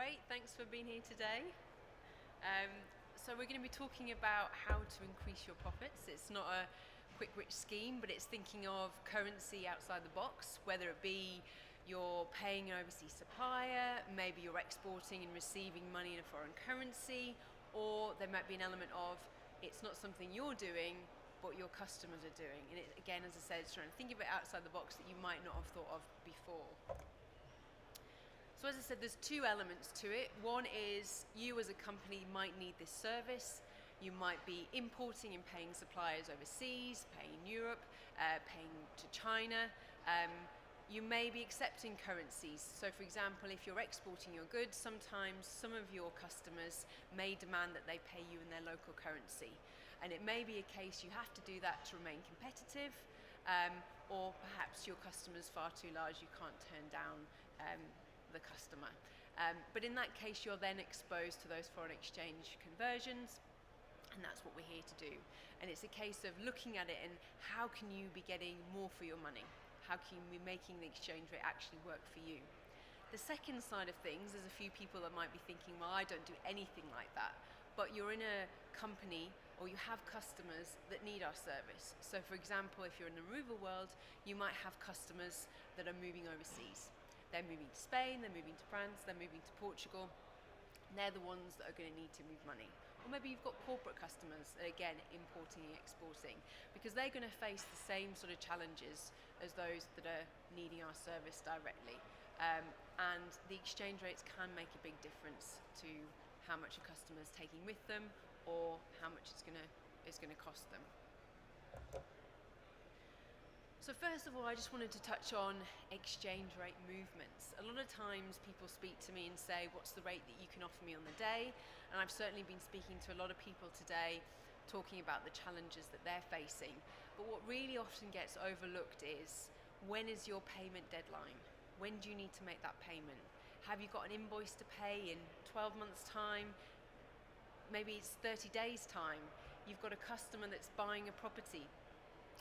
great. Thanks for being here today. So we're going to be talking about how to increase your profits. It's not a quick rich scheme, but it's thinking of currency outside the box, whether it be you're paying an overseas supplier, maybe you're exporting and receiving money in a foreign currency, or there might be an element of it's not something you're doing, but your customers are doing. And it, again, as I said, it's trying to think of it outside the box that you might not have thought of before. So as I said, there's two elements to it. One is you as a company might need this service. You might be importing and paying suppliers overseas, paying in Europe, paying to China. You may be accepting currencies. So for example, if you're exporting your goods, sometimes some of your customers may demand that they pay you in their local currency. And it may be a case you have to do that to remain competitive, or perhaps your customer's far too large, you can't turn down the customer. But in that case, you're then exposed to those foreign exchange conversions, and that's what we're here to do. And it's a case of looking at it and how can you be getting more for your money? How can you be making the exchange rate actually work for you? The second side of things, there's a few people that might be thinking, well, I don't do anything like that. But you're in a company or you have customers that need our service. So for example, if you're in the removal world, you might have customers that are moving overseas. They're moving to Spain, they're moving to France, they're moving to Portugal. And they're the ones that are going to need to move money. Or maybe you've got corporate customers, again, importing and exporting, because they're going to face the same sort of challenges as those that are needing our service directly. And the exchange rates can make a big difference to how much a customer is taking with them or how much it's going to cost them. So first of all, I just wanted to touch on exchange rate movements. A lot of times people speak to me and say, what's the rate that you can offer me on the day? And I've certainly been speaking to a lot of people today talking about the challenges that they're facing. But what really often gets overlooked is, when is your payment deadline? When do you need to make that payment? Have you got an invoice to pay in 12 months' time? Maybe it's 30 days' time. You've got a customer that's buying a property.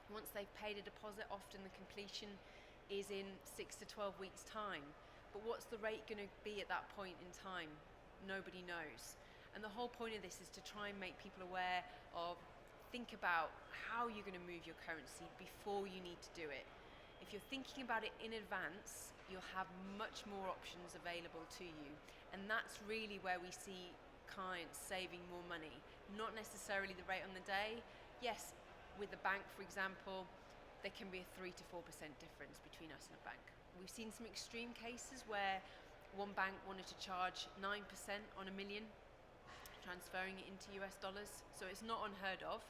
Once they've paid a deposit, often the completion is in 6 to 12 weeks' time. But what's the rate going to be at that point in time? Nobody knows. And the whole point of this is to try and make people aware of, think about how you're going to move your currency before you need to do it. If you're thinking about it in advance, you'll have much more options available to you. And that's really where we see clients saving more money. Not necessarily the rate on the day. Yes, with a bank, for example, there can be a 3 to 4% difference between us and a bank. We've seen some extreme cases where one bank wanted to charge 9% on $1 million, transferring it into US dollars. So it's not unheard of.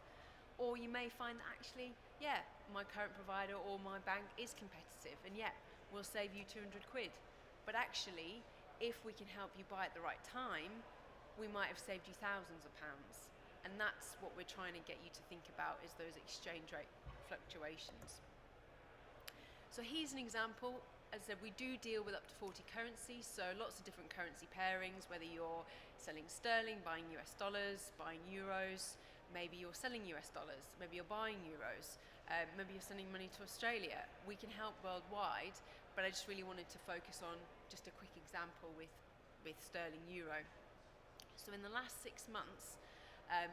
Or you may find that actually, yeah, my current provider or my bank is competitive, and yeah, we'll save you 200 quid. But actually, if we can help you buy at the right time, we might have saved you thousands of pounds. And that's what we're trying to get you to think about, is those exchange rate fluctuations. So here's an example. As I said, we do deal with up to 40 currencies, so lots of different currency pairings, whether you're selling sterling, buying US dollars, buying euros, maybe you're selling US dollars, maybe you're buying euros, maybe you're sending money to Australia. We can help worldwide, but I just really wanted to focus on just a quick example with sterling euro. So in the last 6 months,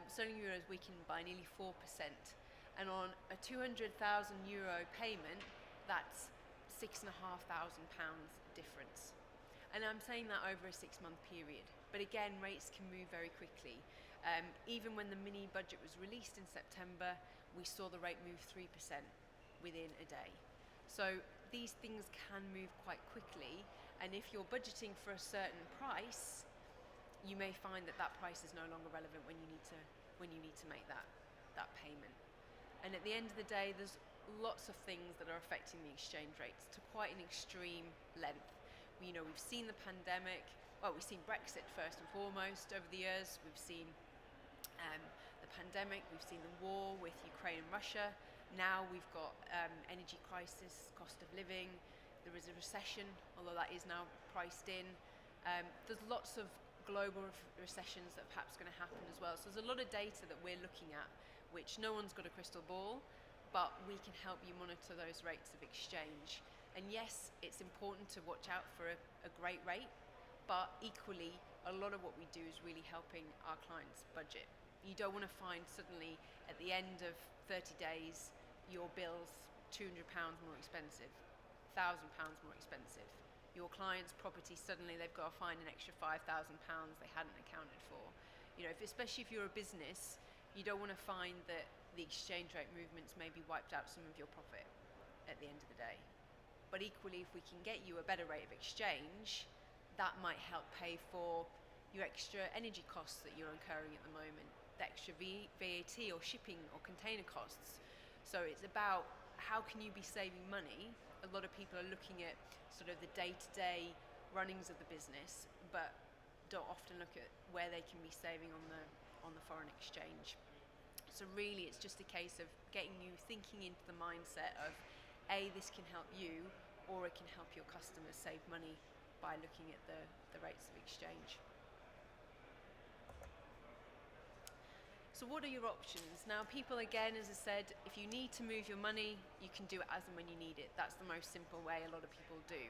sterling euros, we can buy nearly 4%. And on a €200,000 payment, that's £6,500 difference. And I'm saying that over a 6-month period. But again, rates can move very quickly. Even when the mini budget was released in September, we saw the rate move 3% within a day. So these things can move quite quickly. And if you're budgeting for a certain price, you may find that that price is no longer relevant when you need to make that payment. And at the end of the day, there's lots of things that are affecting the exchange rates to quite an extreme length. We've seen the pandemic. Well, we've seen Brexit first and foremost over the years. We've seen the pandemic. We've seen the war with Ukraine and Russia. Now we've got energy crisis, cost of living. There is a recession, although that is now priced in. There's lots of global recessions that are perhaps going to happen as well. So there's a lot of data that we're looking at, which no one's got a crystal ball, but we can help you monitor those rates of exchange. And yes, it's important to watch out for a great rate, But equally, a lot of what we do is really helping our clients budget. You don't want to find suddenly at the end of 30 days your bill's £200 more expensive, £1,000 more expensive. Your client's property, suddenly they've got to find an extra £5,000 they hadn't accounted for. Especially if you're a business, you don't want to find that the exchange rate movements maybe wiped out some of your profit at the end of the day. But equally, if we can get you a better rate of exchange, that might help pay for your extra energy costs that you're incurring at the moment, the extra VAT or shipping or container costs. So it's about how can you be saving money. A lot of people are looking at sort of the day-to-day runnings of the business, but don't often look at where they can be saving on the foreign exchange. So really it's just a case of getting you thinking into the mindset of this can help you, or it can help your customers save money by looking at the rates of exchange. So what are your options? Now people, again, as I said, if you need to move your money, you can do it as and when you need it. That's the most simple way a lot of people do.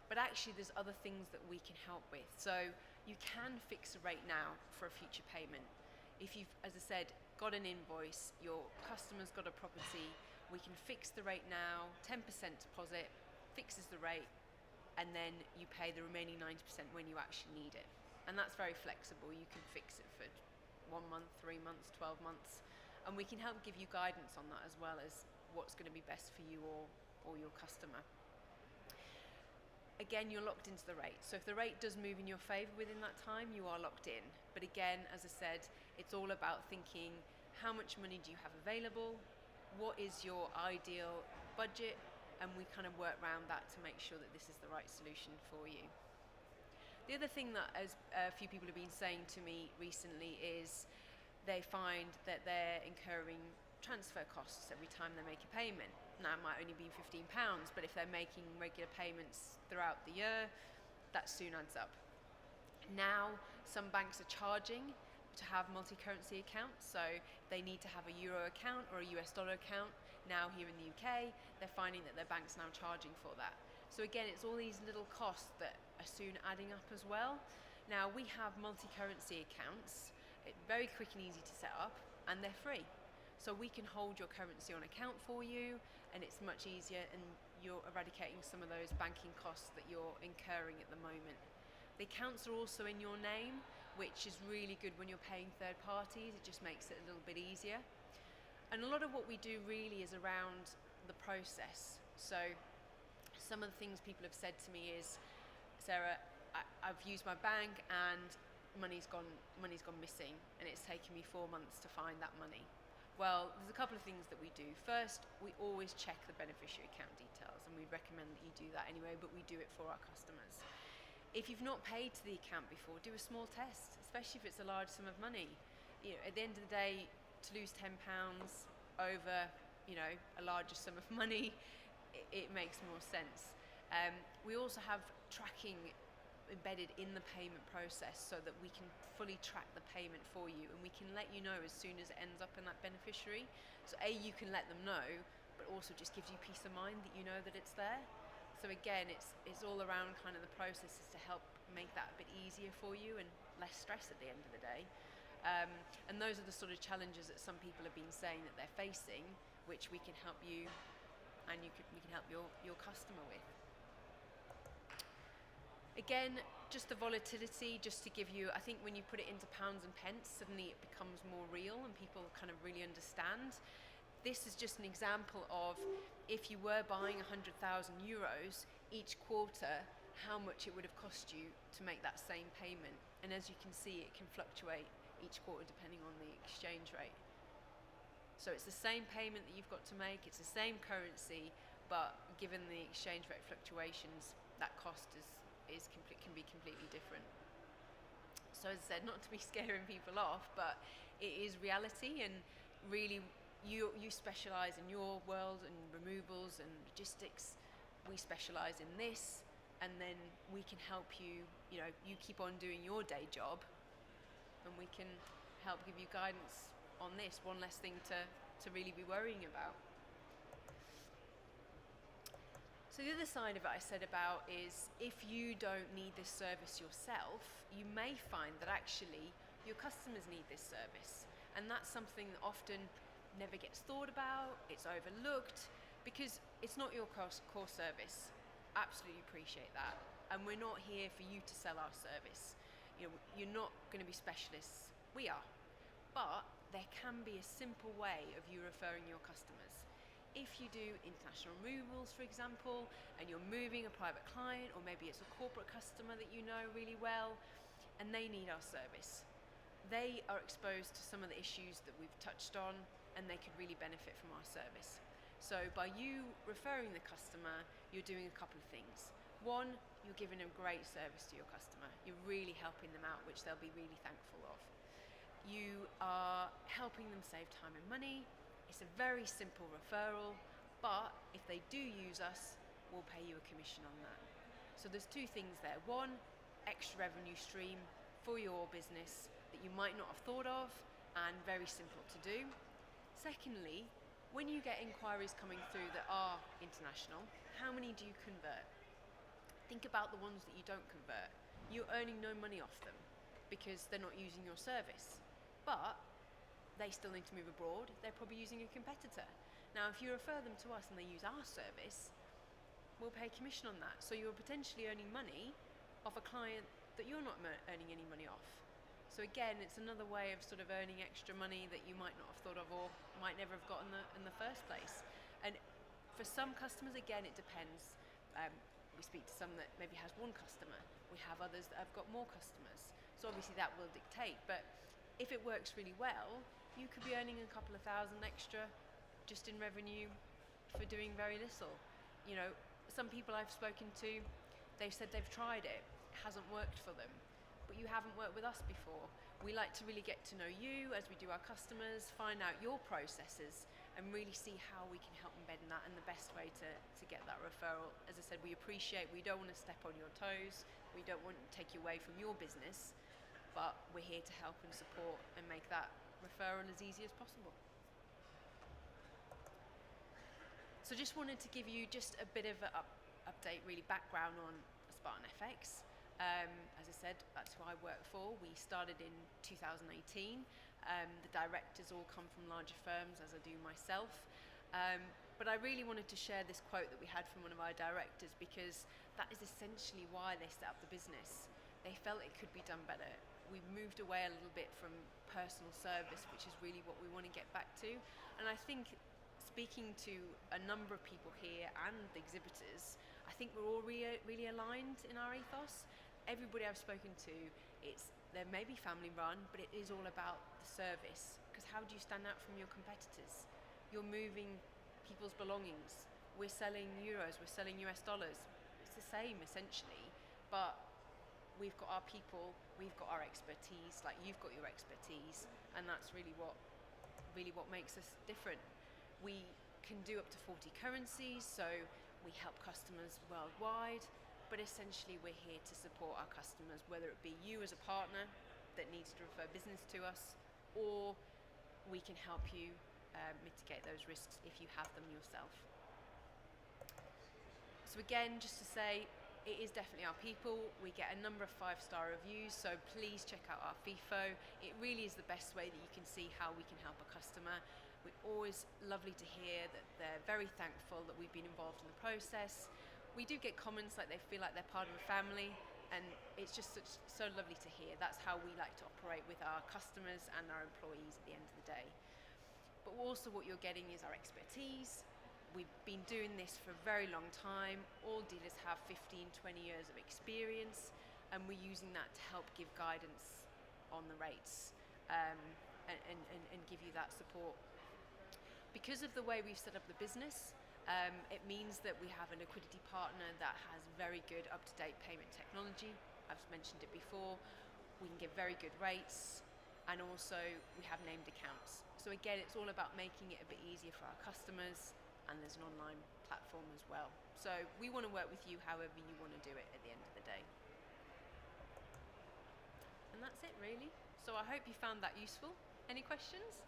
But actually there's other things that we can help with. So you can fix a rate now for a future payment. If you've, as I said, got an invoice, your customer's got a property, we can fix the rate now, 10% deposit, fixes the rate, and then you pay the remaining 90% when you actually need it. And that's very flexible. You can fix it for 1 month, 3 months, 12 months, and we can help give you guidance on that as well as what's going to be best for you or your customer. Again, you're locked into the rate. So if the rate does move in your favour within that time, you are locked in. But again, as I said, it's all about thinking, how much money do you have available? What is your ideal budget? And we kind of work around that to make sure that this is the right solution for you. The other thing that as a few people have been saying to me recently is they find that they're incurring transfer costs every time they make a payment. Now it might only be £15, but if they're making regular payments throughout the year, that soon adds up. Now some banks are charging to have multi-currency accounts, so they need to have a euro account or a US dollar account. Now here in the UK, they're finding that their bank's now charging for that. So again, it's all these little costs that are soon adding up as well. Now we have multi-currency accounts, very quick and easy to set up, and they're free. So we can hold your currency on account for you, and it's much easier, and you're eradicating some of those banking costs that you're incurring at the moment. The accounts are also in your name, which is really good when you're paying third parties. It just makes it a little bit easier. And a lot of what we do really is around the process. So some of the things people have said to me is, Sarah, I've used my bank and money's gone missing, and it's taken me 4 months to find that money. Well, there's a couple of things that we do. First, we always check the beneficiary account details, and we recommend that you do that anyway, but we do it for our customers. If you've not paid to the account before, do a small test, especially if it's a large sum of money. At the end of the day, to lose £10 over, a larger sum of money, it makes more sense. We also have tracking embedded in the payment process so that we can fully track the payment for you, and we can let you know as soon as it ends up in that beneficiary. So you can let them know, but also just gives you peace of mind that you know that it's there. So again, it's all around kind of the processes to help make that a bit easier for you and less stress at the end of the day. And those are the sort of challenges that some people have been saying that they're facing, which we can help you, and we can help your customer with. Again, just the volatility, just to give you, I think when you put it into pounds and pence, suddenly it becomes more real and people kind of really understand. This is just an example of if you were buying €100,000 each quarter, how much it would have cost you to make that same payment. And as you can see, it can fluctuate each quarter depending on the exchange rate. So it's the same payment that you've got to make, it's the same currency, but given the exchange rate fluctuations, that cost can be completely different. So as I said, not to be scaring people off, but it is reality, and really you specialise in your world and removals and logistics. We specialise in this, and then we can help you. You keep on doing your day job, and we can help give you guidance on this. One less thing to really be worrying about. So the other side of it I said about is if you don't need this service yourself, you may find that actually your customers need this service. And that's something that often never gets thought about, it's overlooked, because it's not your core service. Absolutely appreciate that. And we're not here for you to sell our service. You know, you're not going to be specialists. We are. But there can be a simple way of you referring your customers. If you do international removals, for example, and you're moving a private client, or maybe it's a corporate customer that you know really well, and they need our service. They are exposed to some of the issues that we've touched on, and they could really benefit from our service. So by you referring the customer, you're doing a couple of things. One, you're giving a great service to your customer. You're really helping them out, which they'll be really thankful of. You are helping them save time and money. It's a very simple referral, but if they do use us, we'll pay you a commission on that. So there's two things there. One, extra revenue stream for your business that you might not have thought of, and very simple to do. Secondly, when you get inquiries coming through that are international, how many do you convert? Think about the ones that you don't convert. You're earning no money off them because they're not using your service. But they still need to move abroad, they're probably using a competitor. Now, if you refer them to us and they use our service, we'll pay commission on that. So you're potentially earning money off a client that you're not earning any money off. So again, it's another way of sort of earning extra money that you might not have thought of or might never have got in the first place. And for some customers, again, it depends. We speak to some that maybe has one customer. We have others that have got more customers. So obviously that will dictate. But if it works really well, you could be earning a couple of thousand extra just in revenue for doing very little. You know, some people I've spoken to, they've said they've tried it hasn't worked for them, but you haven't worked with us before. We like to really get to know you as we do our customers, find out your processes, and really see how we can help embed in that and the best way to get that referral. As I said, we appreciate, we don't want to step on your toes, we don't want to take you away from your business, but we're here to help and support and make that referral as easy as possible. So just wanted to give you just a bit of an update, really background on Sparten FX. As I said, that's who I work for. We started in 2018. The directors all come from larger firms, as I do myself. But I really wanted to share this quote that we had from one of our directors, because that is essentially why they set up the business. They felt it could be done better. We've moved away a little bit from personal service, which is really what we want to get back to. And I think speaking to a number of people here and the exhibitors, I think we're all really aligned in our ethos. Everybody I've spoken to, they may be family run, but it is all about the service. Because how do you stand out from your competitors? You're moving people's belongings. We're selling euros, we're selling US dollars. It's the same essentially, but we've got our people, we've got our expertise, like you've got your expertise, and that's really what makes us different. We can do up to 40 currencies, so we help customers worldwide, but essentially we're here to support our customers, whether it be you as a partner that needs to refer business to us, or we can help you mitigate those risks if you have them yourself. So again, just to say, it is definitely our people. We get a number of 5-star reviews, so please check out our FIFO. It really is the best way that you can see how we can help a customer. We're always lovely to hear that they're very thankful that we've been involved in the process. We do get comments like they feel like they're part of a family, and it's just so lovely to hear. That's how we like to operate with our customers and our employees at the end of the day. But also what you're getting is our expertise. We've been doing this for a very long time. All dealers have 15, 20 years of experience, and we're using that to help give guidance on the rates and give you that support. Because of the way we've set up the business, it means that we have a liquidity partner that has very good up-to-date payment technology. I've mentioned it before. We can give very good rates, and also we have named accounts. So again, it's all about making it a bit easier for our customers, and there's an online platform as well. So we want to work with you however you want to do it at the end of the day. And that's it really. So I hope you found that useful. Any questions?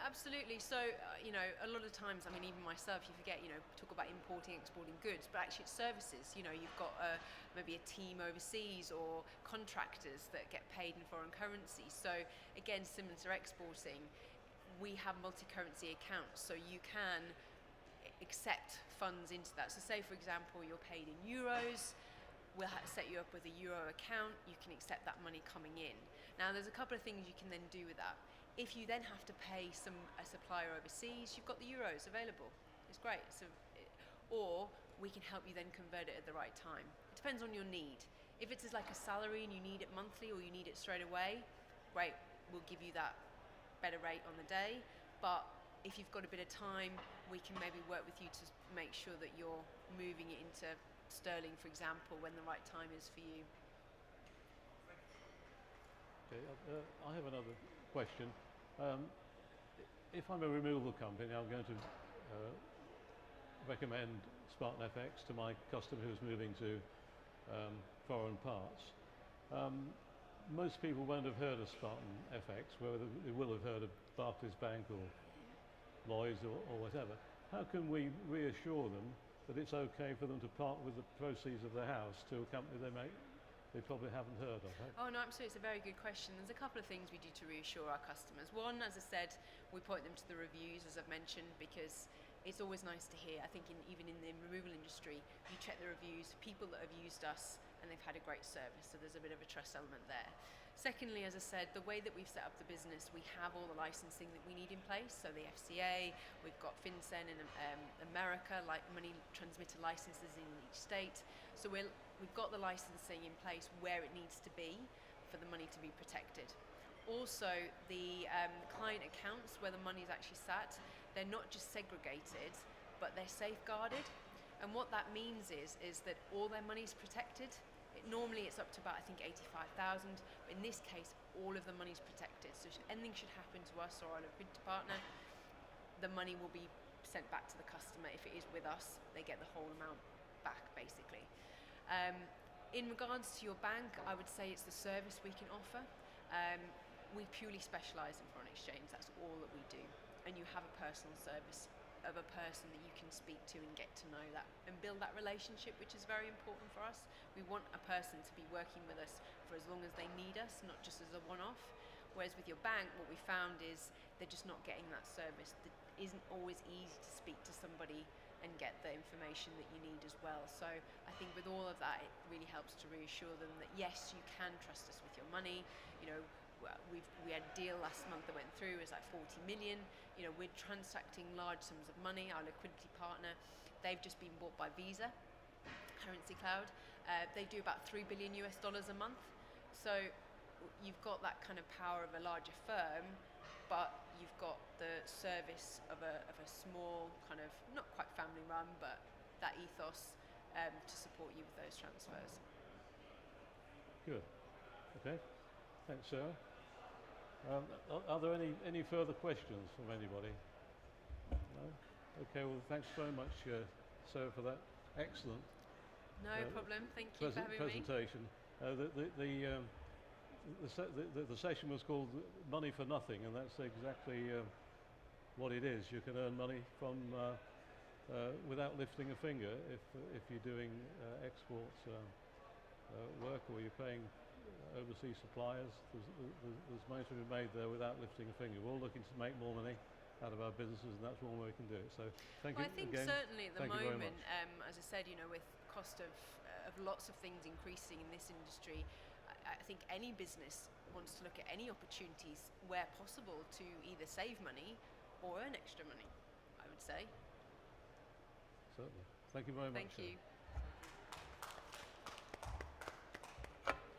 absolutely. So, a lot of times, I mean, even myself, you forget, talk about importing, exporting goods, but actually it's services. You've got maybe a team overseas or contractors that get paid in foreign currency. So, again, similar to exporting, we have multi-currency accounts, so you can accept funds into that. So, say, for example, you're paid in euros. We'll set you up with a euro account. You can accept that money coming in. Now, there's a couple of things you can then do with that. If you then have to pay a supplier overseas, you've got the euros available. It's great. Or we can help you then convert it at the right time. It depends on your need. If it's like a salary and you need it monthly or you need it straight away, great, we'll give you that better rate on the day. But if you've got a bit of time, we can maybe work with you to make sure that you're moving it into sterling, for example, when the right time is for you. Okay, I have another question. If I'm a removal company, I'm going to recommend Sparten FX to my customer who's moving to foreign parts. Most people won't have heard of Sparten FX, whether they will have heard of Barclays Bank or Lloyds or whatever. How can we reassure them that it's okay for them to part with the proceeds of their house to a company they probably haven't heard of? Oh, no, absolutely. It's a very good question. There's a couple of things we do to reassure our customers. One, as I said, we point them to the reviews, as I've mentioned, because it's always nice to hear. I think even in the removal industry, you check the reviews, people that have used us and they've had a great service, so there's a bit of a trust element there. Secondly, as I said, the way that we've set up the business, we have all the licensing that we need in place. So the FCA, we've got FinCEN in America, like money transmitter licenses in each state. So we've got the licensing in place where it needs to be for the money to be protected. Also, the client accounts where the money is actually sat, they're not just segregated, but they're safeguarded. And what that means is that all their money is protected. Normally it's up to about, I think, 85,000, but in this case, all of the money is protected. So if anything should happen to us or our liquidity partner, the money will be sent back to the customer. If it is with us, they get the whole amount back, basically. In regards to your bank, I would say it's the service we can offer. We purely specialise in foreign exchange. That's all that we do. And you have a personal service of a person that you can speak to and get to know that and build that relationship, which is very important for us. We want a person to be working with us for as long as they need us, not just as a one-off. Whereas with your bank, what we found is they're just not getting that service. It isn't always easy to speak to somebody and get the information that you need as well. So I think with all of that, it really helps to reassure them that yes, you can trust us with your money. We had a deal last month that went through, it was like 40 million. We're transacting large sums of money. Our liquidity partner, they've just been bought by Visa, Currency Cloud. They do about $3 billion a month. So you've got that kind of power of a larger firm, but you've got the service of a small kind of, not quite family run, but that ethos to support you with those transfers. Good. Okay. Thanks, Sarah. Are there any further questions from anybody? No? Okay, well, thanks very much, Sarah, for that excellent problem. Thank you for having presentation. The session was called Money for Nothing, and that's exactly what it is. You can earn money from without lifting a finger if you're doing export work or you're paying overseas suppliers. There's money to be made there without lifting a finger. We're all looking to make more money out of our businesses, and that's one way we can do it. So thank you again. I think certainly at the moment, as I said, with cost of lots of things increasing in this industry, I think any business wants to look at any opportunities where possible to either save money or earn extra money, I would say. Certainly. Thank you very much. Thank you.